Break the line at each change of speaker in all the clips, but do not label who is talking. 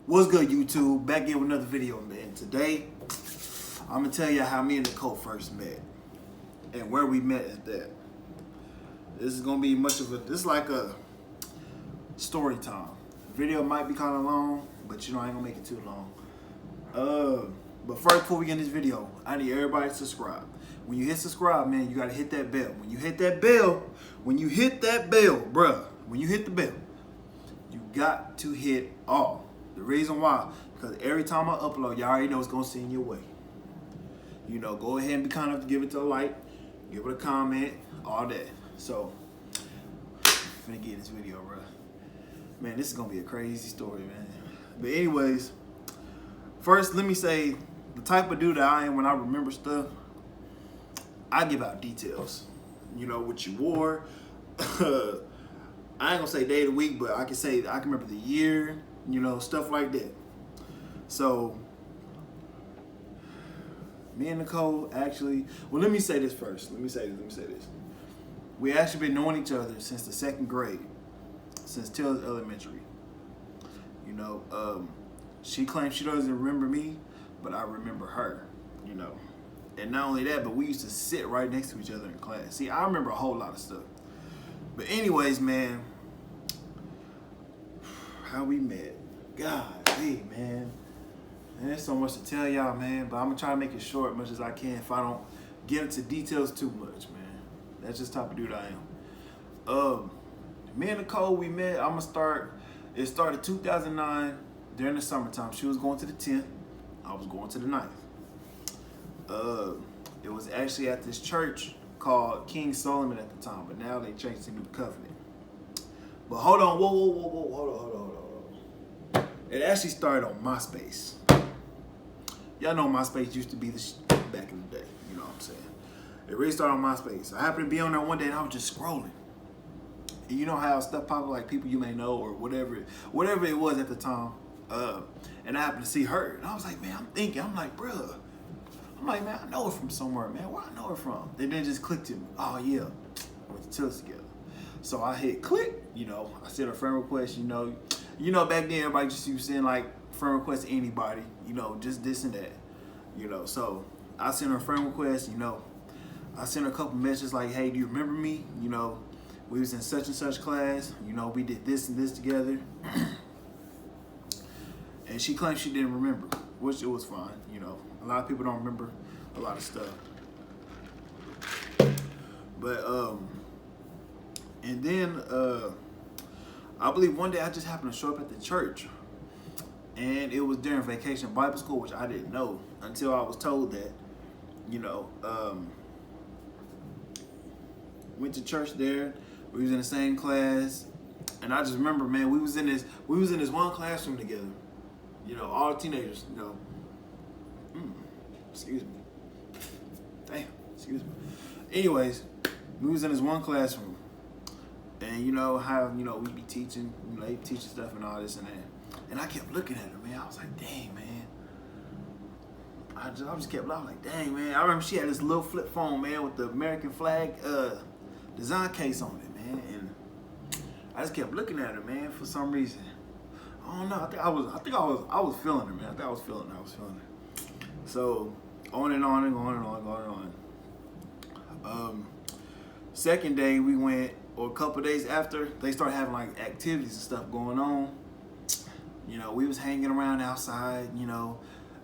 What's good, YouTube? Back in with another video, man. Today, I'm gonna tell you how me and Nicole first met and where we met at that. This is gonna be this is like a story time. The video might be kind of long, but I ain't gonna make it too long. But first, before we get in this video, I need everybody to subscribe. When you hit subscribe, man, you gotta hit that bell. When you hit that bell, bruh, when you hit the bell, you got to hit all. The reason why, because every time I upload, y'all already know it's gonna send your way. Go ahead and be kind enough to give it a like, give it a comment, all that. So, I'm finna get this video, bro. Man, this is gonna be a crazy story, man. But anyways, first let me say the type of dude that I am when I remember stuff. I give out details. What you wore. I ain't gonna say day of the week, but I can say I can remember the year. Stuff like that. So, me and Nicole actually, let me say this first. Let me say this. We actually been knowing each other since the second grade, since Till's Elementary. She claims she doesn't remember me, but I remember her, And not only that, but we used to sit right next to each other in class. See, I remember a whole lot of stuff. But anyways, man, how we met. God, hey, man. And there's so much to tell y'all, man, but I'm going to try to make it short as much as I can if I don't get into details too much, man. That's just the type of dude I am. Me and Nicole, we met. It started 2009 during the summertime. She was going to the 10th. I was going to the 9th. It was actually at this church called King Solomon at the time, but now they changed to New Covenant. But hold on, whoa, hold on. It actually started on MySpace. Y'all know MySpace used to be the back in the day. You know what I'm saying? It really started on MySpace. I happened to be on there one day and I was just scrolling. And you know how stuff pop up, like people you may know or whatever it was at the time. And I happened to see her. And I was like, man, I'm like, bruh. I'm like, man, I know her from somewhere, man. Where I know her from? And then it just clicked to me. Oh, yeah. We went to Tillis together. So I hit click. I sent a friend request, back then everybody just used to send like friend requests to anybody, just this and that. So I sent her a friend request, I sent her a couple messages like, hey, do you remember me? We was in such and such class, we did this and this together. And she claimed she didn't remember, which it was fine, A lot of people don't remember a lot of stuff. But and then I believe one day I just happened to show up at the church, and it was during vacation Bible school, which I didn't know until I was told that. Went to church there. We was in the same class, and I just remember, man, we was in this one classroom together. All the teenagers. Excuse me. Damn. Excuse me. Anyways, we was in this one classroom. And how, we be teaching, they teaching stuff and all this and that. And I kept looking at her, man. I was like, dang, man. I just kept laughing, like, dang, man. I remember she had this little flip phone, man, with the American flag design case on it, man. And I just kept looking at her, man, for some reason. I don't know. I think I was feeling her, man. I was feeling her. So on and on and on. Second day we went, or a couple days after, they started having like activities and stuff going on. We was hanging around outside,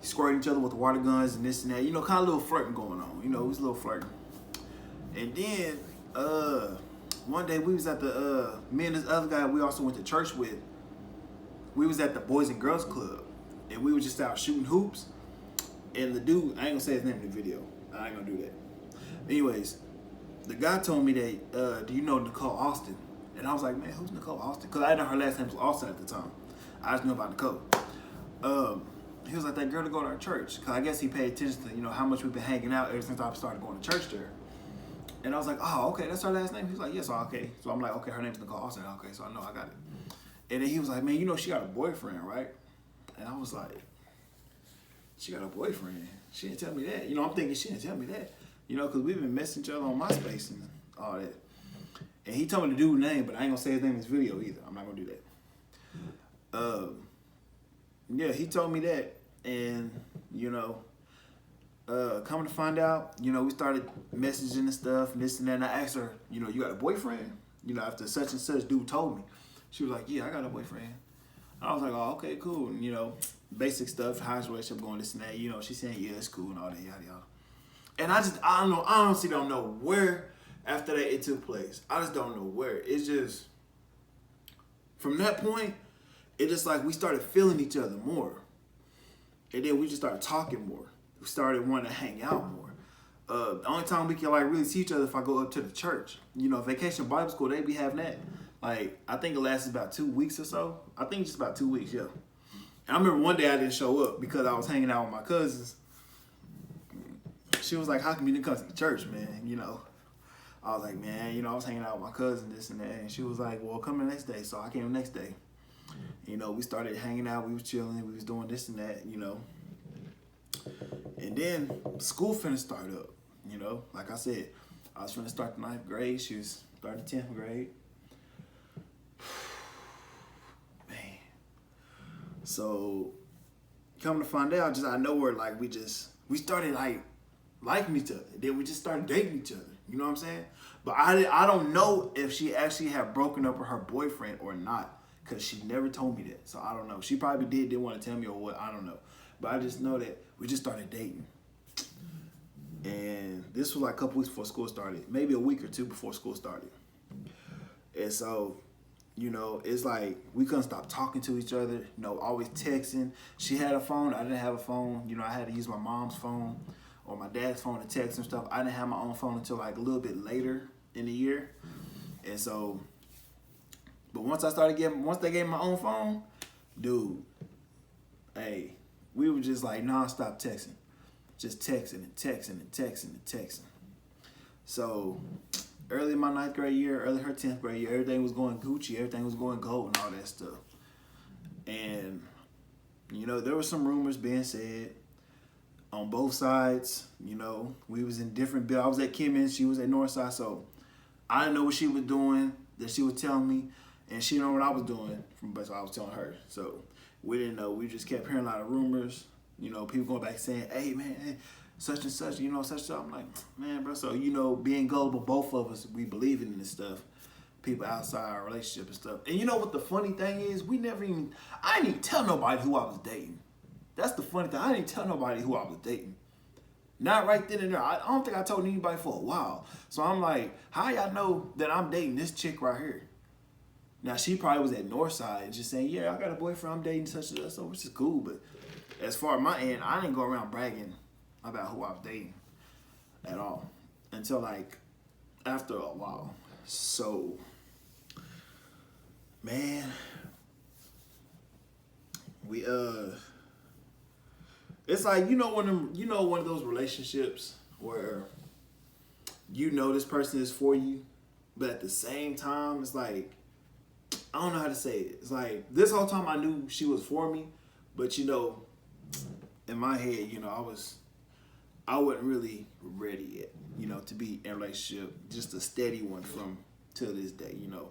squirting each other with water guns and this and that. Kind of a little flirting going on. It was a little flirting. And then one day we was at the me and this other guy we also went to church with. We was at the Boys and Girls Club, and we were just out shooting hoops. And the dude, I ain't gonna say his name in the video. I ain't gonna do that. Anyways, the guy told me that, do you know Nicole Austin? And I was like, man, who's Nicole Austin? Because I didn't know her last name was Austin at the time. I just knew about Nicole. He was like, that girl to go to our church. Because I guess he paid attention to, how much we've been hanging out ever since I started going to church there. And I was like, oh, okay, that's her last name? He was like, yes, okay. So I'm like, okay, her name's Nicole Austin. Okay, so I know I got it. And then he was like, man, she got a boyfriend, right? And I was like, she got a boyfriend? She didn't tell me that. I'm thinking she didn't tell me that. Because we've been messing each other on MySpace and all that. And he told me the dude's name, but I ain't gonna say his name in this video either. I'm not gonna do that. yeah, he told me that, and you know, coming to find out, you know, we started messaging and stuff and this and that. And I asked her, you know, you got a boyfriend? You know, after such and such dude told me, she was like, yeah, I got a boyfriend. I was like, oh, okay, cool. And, you know, basic stuff, how's your relationship going, this and that. You know, she's saying, yeah, it's cool and all that, yada yada. And I don't know, I honestly don't know where after that it took place. I just don't know where. It's just from that point, it just like we started feeling each other more. And then we just started talking more. We started wanting to hang out more. The only time we can like really see each other if I go up to the church. You know, Vacation Bible School, they be having that. Like, I think it lasted about 2 weeks or so. I think just about 2 weeks, yeah. And I remember one day I didn't show up because I was hanging out with my cousins. She was like, how come you didn't come to the church, man? You know, I was like, man, you know, I was hanging out with my cousin, this and that. And she was like, well, come the next day. So I came the next day. You know, we started hanging out. We was chilling. We was doing this and that, you know. And then school finna start up, you know. Like I said, I was finna start the 9th grade. She was starting 10th grade. Man. So, coming to find out, just out of nowhere, like, we started, like, liking each other. Then we just started dating each other. You know what I'm saying? But I don't know if she actually had broken up with her boyfriend or not. Because she never told me that. So I don't know. She probably didn't want to tell me or what. I don't know. But I just know that we just started dating. And this was like a couple weeks before school started. Maybe a week or two before school started. And so, you know, it's like we couldn't stop talking to each other. You know, always texting. She had a phone. I didn't have a phone. You know, I had to use my mom's phone or my dad's phone to text and stuff. I didn't have my own phone until like a little bit later in the year. And so... But once they gave me my own phone, dude, hey, we were just like nonstop texting. Just texting and texting and texting and texting. So early in my 9th grade year, early her 10th grade year, everything was going Gucci, everything was going gold and all that stuff. And, you know, there were some rumors being said on both sides. You know, we was in different bills. I was at Kimmons, she was at Northside, so I didn't know what she was doing that she was telling me. And she didn't know what I was doing, but I was telling her. So we didn't know. We just kept hearing a lot of rumors. You know, people going back saying, hey, man, hey, such and such, you know, such and such. I'm like, man, bro. So, you know, being gullible, both of us, we believe in this stuff. People outside our relationship and stuff. And you know what the funny thing is? I didn't even tell nobody who I was dating. That's the funny thing. I didn't tell nobody who I was dating. Not right then and there. I don't think I told anybody for a while. So I'm like, how y'all know that I'm dating this chick right here? Now, she probably was at Northside just saying, yeah, I got a boyfriend, I'm dating such and such, which is cool. But as far as my end, I didn't go around bragging about who I was dating at all until, like, after a while. So, man, it's like, one of those relationships where you know this person is for you, but at the same time, it's like, I don't know how to say it. It's like, this whole time I knew she was for me, but, you know, in my head, you know, I wasn't really ready yet, you know, to be in a relationship, just a steady one from till this day, you know.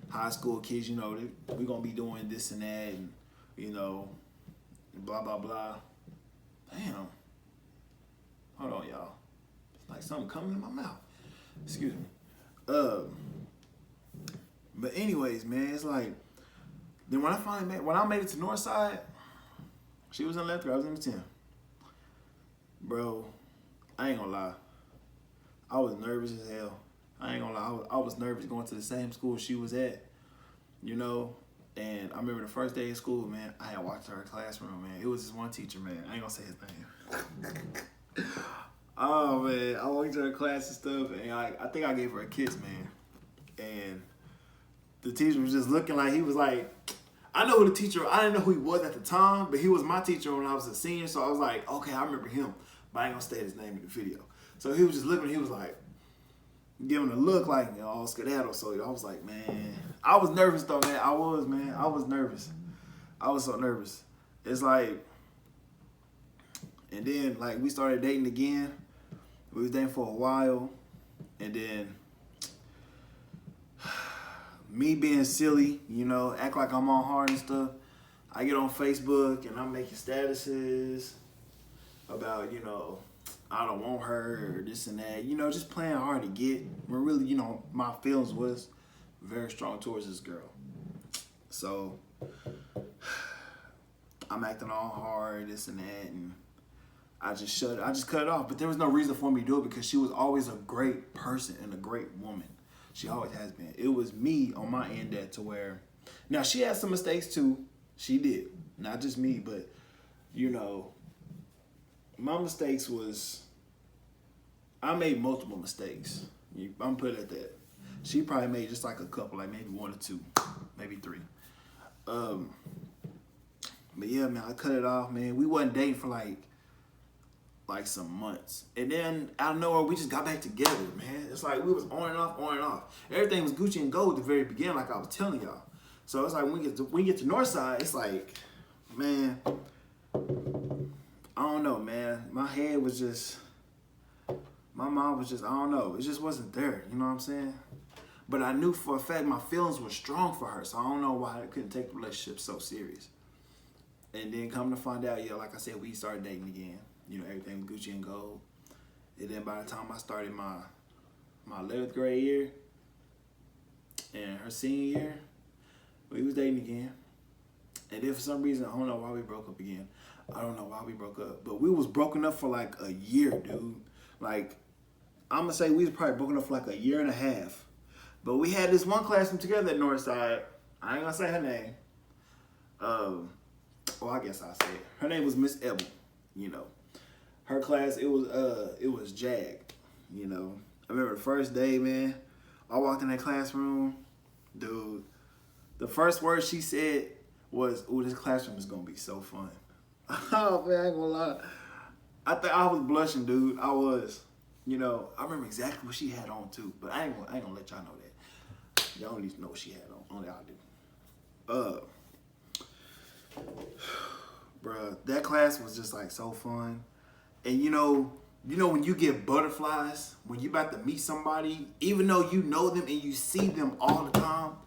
High school kids, you know, we're going to be doing this and that and, you know, blah, blah, blah. Damn. Hold on, y'all. It's like something coming in my mouth. Excuse me. But anyways, man, it's like, then when I made it to Northside, she was in 11th grade, I was in the 10th. Bro, I ain't gonna lie. I was nervous as hell. I ain't gonna lie. I was nervous going to the same school she was at, you know. And I remember the first day of school, man, I had walked to her classroom, man. It was this one teacher, man. I ain't gonna say his name. Oh, man. I walked to her class and stuff, and I think I gave her a kiss, man. And the teacher was just looking like, he was like, I didn't know who he was at the time, but he was my teacher when I was a senior, so I was like, okay, I remember him, but I ain't gonna state his name in the video. So he was just looking, he was like, giving a look like, you know, all skedaddle. So I was like, man, I was nervous though, man. I was nervous. I was so nervous. It's like, and then like we started dating again. We was dating for a while, and then me being silly, you know, act like I'm on hard and stuff. I get on Facebook and I'm making statuses about, I don't want her or this and that, just playing hard to get. When really, my feelings was very strong towards this girl. So I'm acting all hard, this and that, and I just cut it off. But there was no reason for me to do it because she was always a great person and a great woman. She always has been. It was me on my end that to where, now she had some mistakes too. She did. Not just me, but, my mistakes was, I made multiple mistakes. I'm put it at that. She probably made just like a couple, like maybe one or two, maybe three. But yeah, man, I cut it off, man. We wasn't dating for like some months. And then out of nowhere, we just got back together, man. It's like we was on and off, on and off. Everything was Gucci and gold at the very beginning, like I was telling y'all. So it's like when we get to Northside, it's like, man, I don't know, man. My head was just, my mind was just, I don't know. It just wasn't there, you know what I'm saying? But I knew for a fact my feelings were strong for her, so I don't know why I couldn't take the relationship so serious. And then come to find out, yeah, like I said, we started dating again. Everything was Gucci and gold. And then by the time I started my 11th grade year and her senior year, we was dating again. And then for some reason, I don't know why we broke up again. I don't know why we broke up. But we was broken up for like a year, dude. Like, I'm going to say we was probably broken up for like a year and a half. But we had this one classroom together at Northside. I ain't going to say her name. Well, I guess I'll say it. Her name was Miss Ebel, Her class, it was JAG, I remember the first day, man. I walked in that classroom, dude. The first word she said was, "Ooh, this classroom is gonna be so fun." Oh man, I ain't gonna lie. I think I was blushing, dude. I was, I remember exactly what she had on too, but I ain't gonna let y'all know that. Y'all don't need to know what she had on. Only I do. Bruh, that class was just like so fun. And when you get butterflies, when you about to meet somebody, even though you know them and you see them all the time,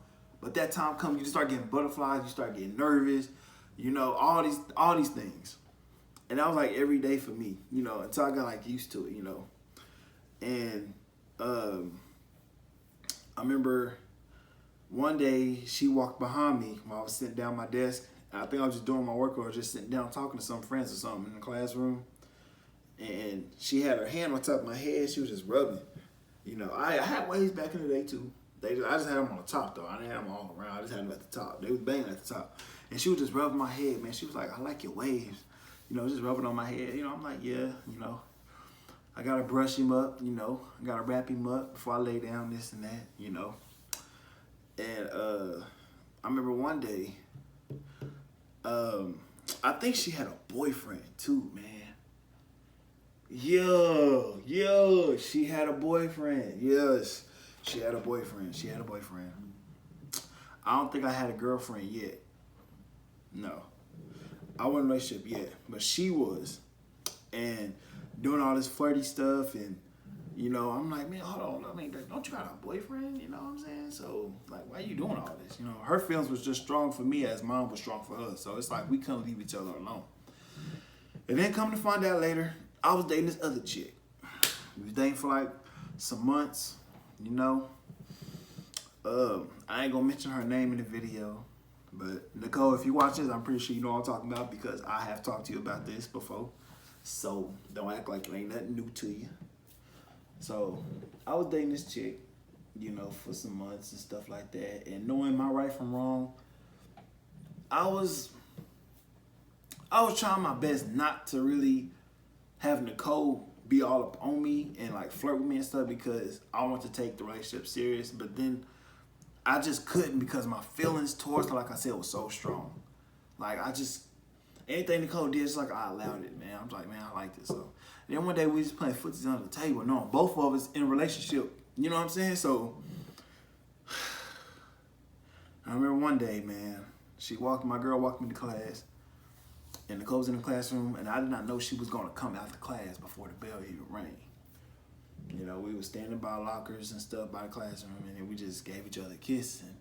but that time comes, you just start getting butterflies, you start getting nervous, all these things. And that was like every day for me, until I got like used to it, And I remember one day she walked behind me while I was sitting down at my desk. I think I was just doing my work or just sitting down talking to some friends or something in the classroom. And she had her hand on top of my head. She was just rubbing. I had waves back in the day too. I just had them on the top though. I didn't have them all around. I just had them at the top. They was banging at the top. And she was just rubbing my head, man. She was like, "I like your waves." Just rubbing on my head. I'm like, yeah, I gotta brush him up, I gotta wrap him up before I lay down, this and that, And I remember one day, I think she had a boyfriend too, man. Yo, she had a boyfriend. Yes, she had a boyfriend. I don't think I had a girlfriend yet. No, I wasn't in a relationship yet, but she was. And doing all this flirty stuff and, I'm like, man, hold on. I mean, don't you got a boyfriend? You know what I'm saying? So, like, why are you doing all this? Her feelings was just strong for me as mine was strong for her. So it's like we couldn't leave each other alone. And then come to find out later, I was dating this other chick. We was dating for like some months, I ain't gonna mention her name in the video. But Nicole, if you watch this, I'm pretty sure you know what I'm talking about because I have talked to you about this before. So don't act like it ain't nothing new to you. So I was dating this chick, for some months and stuff like that. And knowing my right from wrong, I was trying my best not to really have Nicole be all up on me and like flirt with me and stuff because I want to take the relationship serious. But then I just couldn't because my feelings towards her, like I said, was so strong. Like anything Nicole did, it's like I allowed it, man. I'm like, man, I like this. So then one day we just playing footsies under the table, knowing both of us in a relationship. You know what I'm saying? So I remember one day, man, my girl walked me to class, and Nicole was in the classroom, and I did not know she was gonna come out the class before the bell even rang. We were standing by lockers and stuff by the classroom, and then we just gave each other a kiss, and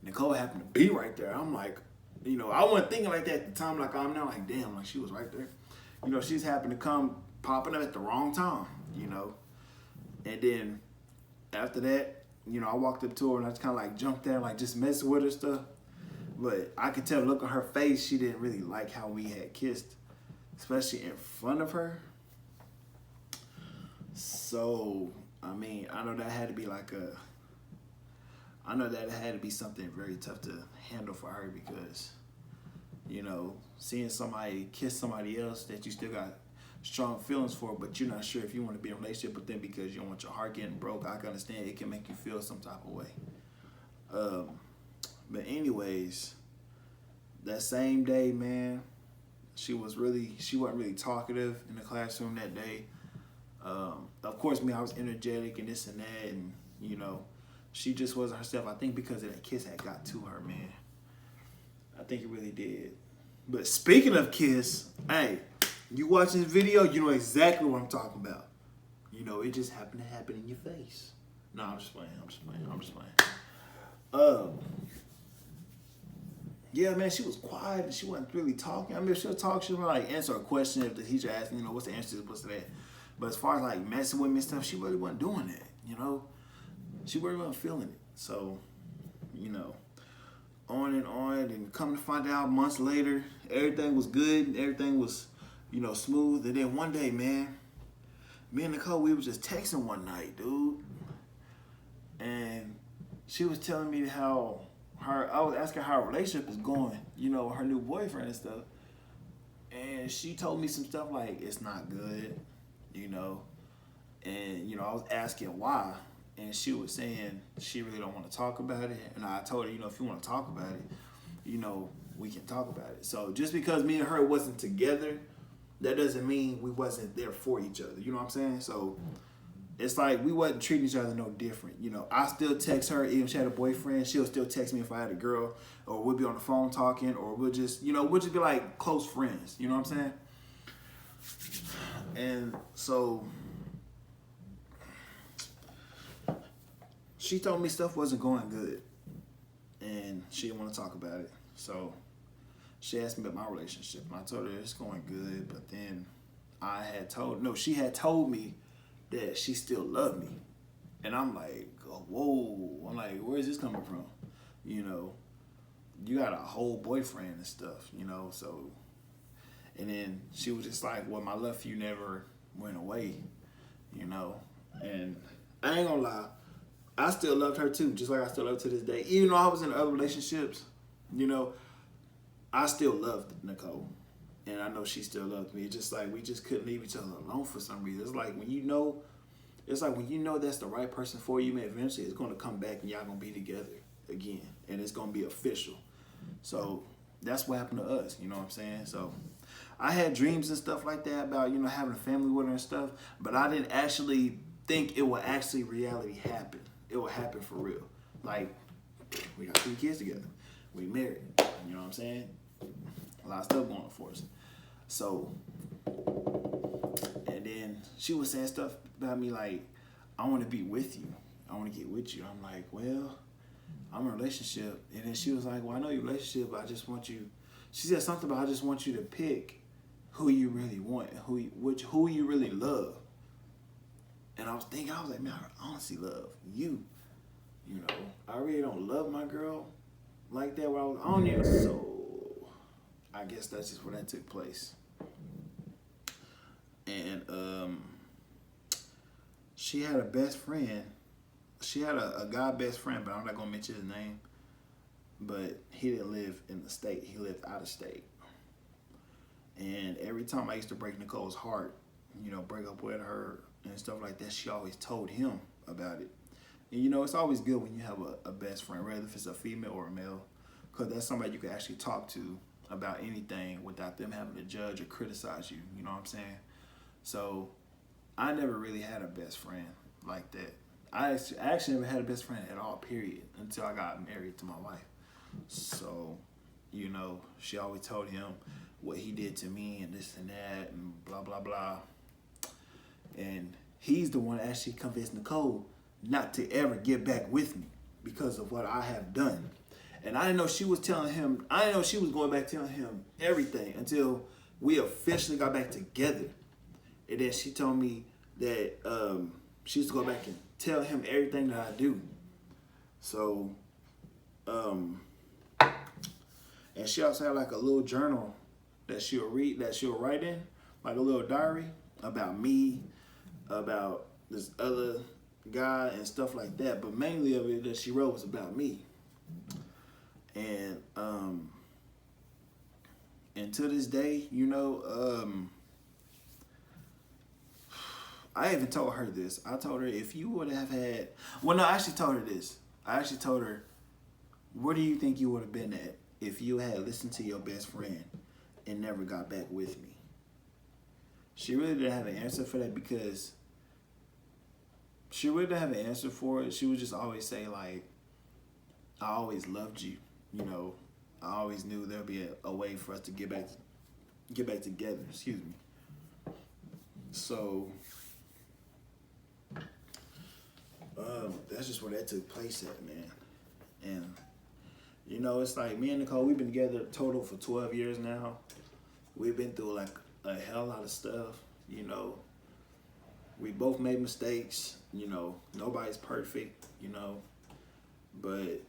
Nicole happened to be right there. I'm like, You know, I wasn't thinking like that at the time, like I'm now, like damn, like she was right there. You know, she's happened to come popping up at the wrong time, you know. And then after that, you know, I walked up to her and I just kind of like jumped there, like just messing with her stuff. But I could tell, look on her face, she didn't really like how we had kissed, especially in front of her. So, I mean, I know that had to be something very tough to handle for her because, you know, seeing somebody kiss somebody else that you still got strong feelings for, but you're not sure if you want to be in a relationship with them because you don't want your heart getting broke. I can understand it can make you feel some type of way. But anyways, that same day, man, she wasn't really talkative in the classroom that day. Of course, I was energetic and this and that, and you know, she just wasn't herself. I think because of that kiss had got to her, man. I think it really did. But speaking of kiss, hey, you watching this video, you know exactly what I'm talking about. You know, it just happened to happen in your face. No, I'm just playing. Yeah, man, she was quiet and she wasn't really talking. I mean, if she'll talk, she'll like answer a question if the teacher asked, you know, what's the answer to this, what's that. But as far as like messing with me and stuff, she really wasn't doing that, you know. She really wasn't feeling it. So, you know, on and come to find out months later, everything was good, everything was, you know, smooth. And then one day, man, me and Nicole, we was just texting one night, dude. And she was telling me how I was asking how her relationship is going, you know, her new boyfriend and stuff. And she told me some stuff like, it's not good, you know. And, you know, I was asking why. And she was saying she really don't want to talk about it. And I told her, you know, if you want to talk about it, you know, we can talk about it. So just because me and her wasn't together, that doesn't mean we wasn't there for each other. You know what I'm saying? So it's like we wasn't treating each other no different. You know, I still text her even if she had a boyfriend. She'll still text me if I had a girl. Or we'll be on the phone talking. Or we'll just, you know, we'll just be like close friends. You know what I'm saying? And so she told me stuff wasn't going good. And she didn't want to talk about it. So she asked me about my relationship. And I told her it's going good. But then she had told me that she still loved me. And I'm like, whoa. I'm like, where is this coming from? You know, you got a whole boyfriend and stuff, you know, so. And then she was just like, well, my love for you never went away, you know. And I ain't gonna lie, I still loved her too, just like I still love her to this day. Even though I was in other relationships, you know, I still loved Nicole. And I know she still loved me. It's just like we just couldn't leave each other alone for some reason. It's like when you know that's the right person for you, man, eventually it's gonna come back and y'all gonna be together again. And it's gonna be official. So that's what happened to us, you know what I'm saying? So I had dreams and stuff like that about, you know, having a family with her and stuff, but I didn't actually think it would actually reality happen. It would happen for real. Like, we got 3 kids together. We married, you know what I'm saying? A lot of stuff going on for us. So, and then she was saying stuff about me like, I want to be with you. I want to get with you. I'm like, well, I'm in a relationship. And then she was like, well, I know your relationship, but I just want you. She said something about I just want you to pick who you really want, who you really love. And I was like, man, I honestly love you. You know, I really don't love my girl like that. Where I was on you. So I guess that's just where that took place. And she had a best friend. She had a guy best friend, but I'm not gonna mention his name. But he didn't live in the state. He lived out of state. And every time I used to break Nicole's heart, you know, break up with her and stuff like that, she always told him about it. And you know, it's always good when you have a best friend, whether if it's a female or a male, because that's somebody you can actually talk to about anything without them having to judge or criticize you. You know what I'm saying? So I never really had a best friend like that. I actually never had a best friend at all, period, until I got married to my wife. So, you know, she always told him what he did to me and this and that and blah, blah, blah. And he's the one that actually convinced Nicole not to ever get back with me because of what I have done. And I didn't know she was telling him, I didn't know she was going back telling him everything until we officially got back together. And then she told me that she used to go back and tell him everything that I do. So, and she also had like a little journal that she'll read, that she'll write in, like a little diary about me, about this other guy and stuff like that. But mainly of it that she wrote was about me. And to this day, you know, I even told her this. I told her, if you would have had, well, no, I actually told her this. I actually told her, where do you think you would have been at if you had listened to your best friend and never got back with me? She really didn't have an answer for that, because she really didn't have an answer for it. She would just always say, like, I always loved you. You know, I always knew there'd be a way for us to get back together. Excuse me. So, that's just where that took place at, man. And, you know, it's like me and Nicole, we've been together total for 12 years now. We've been through like a hell lot of stuff, you know. We both made mistakes, you know. Nobody's perfect, you know. But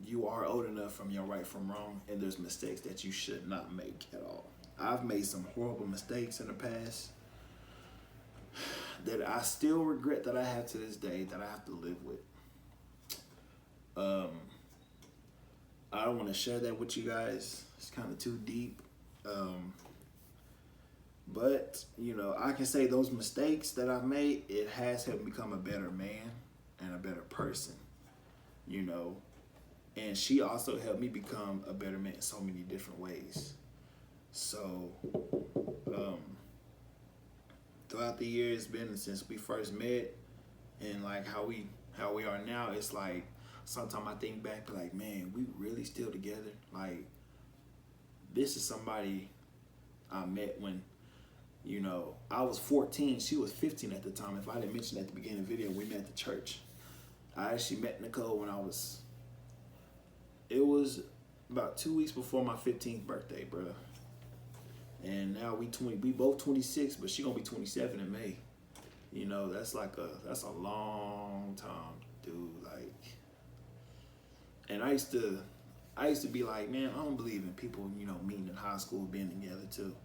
you are old enough from your right from wrong, and there's mistakes that you should not make at all. I've made some horrible mistakes in the past that I still regret, that I have to this day, that I have to live with. I don't want to share that with you guys. It's kind of too deep. But, you know, I can say those mistakes that I've made, it has helped me become a better man and a better person, you know. And she also helped me become a better man in so many different ways. So, throughout the years, been since we first met, and like how we are now, it's like sometimes I think back, like, man, we really still together. Like, this is somebody I met when, you know, I was 14, she was 15 at the time. If I didn't mention at the beginning of the video, we met at the church. I actually met Nicole when it was about 2 weeks before my 15th birthday, bro. And now we both 26, but she gonna be 27 in May. You know, that's a long time, dude. Like, and I used to be like, man, I don't believe in people, you know, meeting in high school, being together too,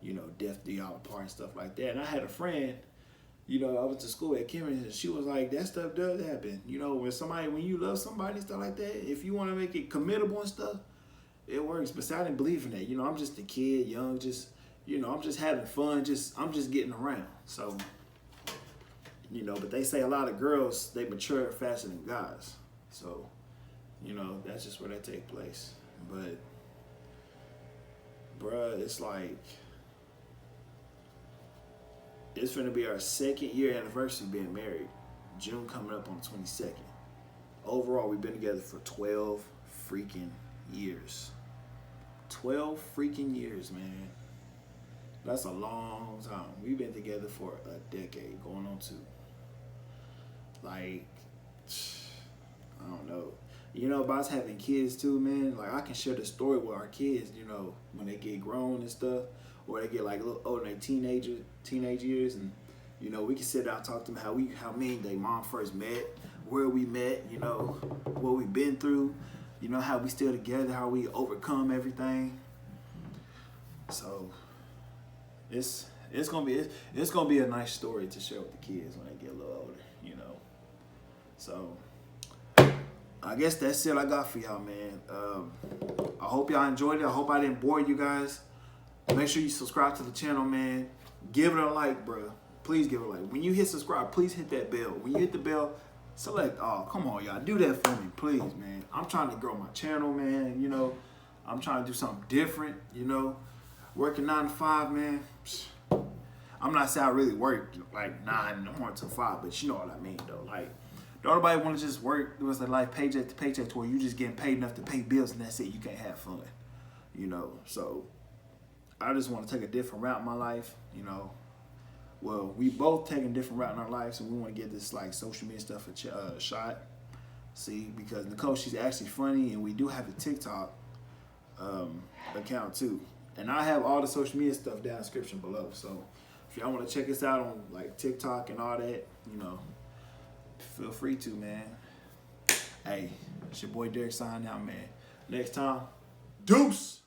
you know, death do y'all apart and stuff like that. And I had a friend, you know, I went to school at Cameron, and she was like, that stuff does happen. You know, when you love somebody and stuff like that, if you want to make it committable and stuff, it works. But see, I didn't believe in that. You know, I'm just a kid, young, just, you know, I'm just having fun. I'm just getting around. So, you know, but they say a lot of girls, they mature faster than guys. So, you know, that's just where that takes place. But, bruh, it's like, it's finna be our 2nd year anniversary being married. June coming up on the 22nd. Overall, we've been together for 12 freaking years. 12 freaking years, man. That's a long time. We've been together for a decade, going on 2. Like, I don't know. You know, about us having kids too, man. Like, I can share the story with our kids, you know, when they get grown and stuff, or they get like a little older, like teenage years, and you know, we can sit down and talk to them how me and their mom first met, where we met, you know, what we've been through, you know, how we still together, how we overcome everything. So it's gonna be a nice story to share with the kids when they get a little older, you know. So I guess that's it I got for y'all, man. I hope y'all enjoyed it. I hope I didn't bore you guys. Make sure you subscribe to the channel, man. Give it a like, bro. Please give it a like. When you hit subscribe, please hit that bell. When you hit the bell, select all. Come on, y'all. Do that for me, please, man. I'm trying to grow my channel, man. You know, I'm trying to do something different, you know. Working 9 to 5, man. I'm not saying I really work like 9 in the morning to 5, but you know what I mean, though. Like, don't nobody want to just work the rest of their life paycheck to paycheck to where you just getting paid enough to pay bills and that's it. You can't have fun, you know. So I just want to take a different route in my life, you know. Well, we both taking a different route in our lives, and we want to get this like social media stuff a shot. See, because Nicole, she's actually funny, and we do have a TikTok account too. And I have all the social media stuff down in the description below. So if y'all want to check us out on like TikTok and all that, you know, feel free to, man. Hey, it's your boy Darrick signing out, man. Next time, deuce.